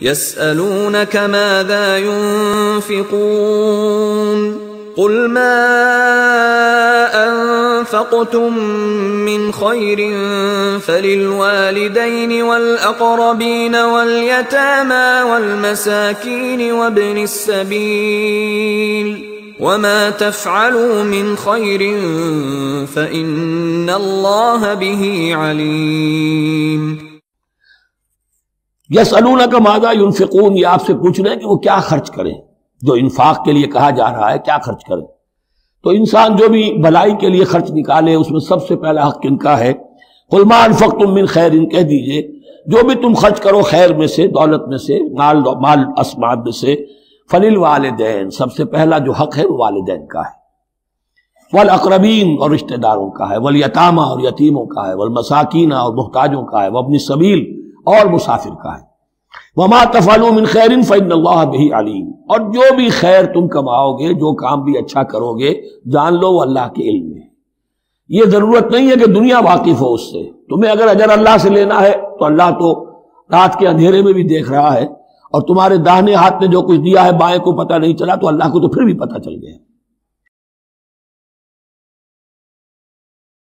يسألونك ماذا ينفقون قل ما أنفقتم من خير فللوالدين والأقربين واليتامى والمساكين وابن السبيل وما تفعلوا من خير فإن الله به عليم۔ یسألونک ماذا ينفقون، یہ آپ سے پوچھ رہے ہیں کہ وہ کیا خرچ کریں، جو انفاق کے لیے کہا جا رہا ہے کیا خرچ کریں۔ تو انسان جو بھی بھلائی کے لیے خرچ نکالے اس میں سب سے پہلا حق ان کا ہے۔ قل ما انفقتم من خیر، کہہ دیجئے جو بھی تم خرچ کرو خیر میں سے، دولت میں سے، مال اسباب میں سے، فللوالدین، سب سے پہلا جو حق ہے وہ والدین کا ہے، والاقربین اور رشتہ داروں کا ہے، والیتامى اور یتیموں کا ہے، والمساکین اور محتاجوں کا ہے، وابن السبیل اور مسافر کا ہے، وما تفعلوا من خیر فإن اللہ بہ علیم، اور جو بھی خیر تم کماؤ گے، جو کام بھی اچھا کرو گے، جان لو وہ اللہ کے علم میں۔ یہ ضرورت نہیں ہے کہ دنیا واقف ہو اس سے، تمہیں اگر اجر اللہ سے لینا ہے تو اللہ تو رات کے اندھیرے میں بھی دیکھ رہا ہے، اور تمہارے داہنے ہاتھ نے جو کچھ دیا ہے بائیں کو پتہ نہیں چلا تو اللہ کو تو پھر بھی پتہ چل گیا۔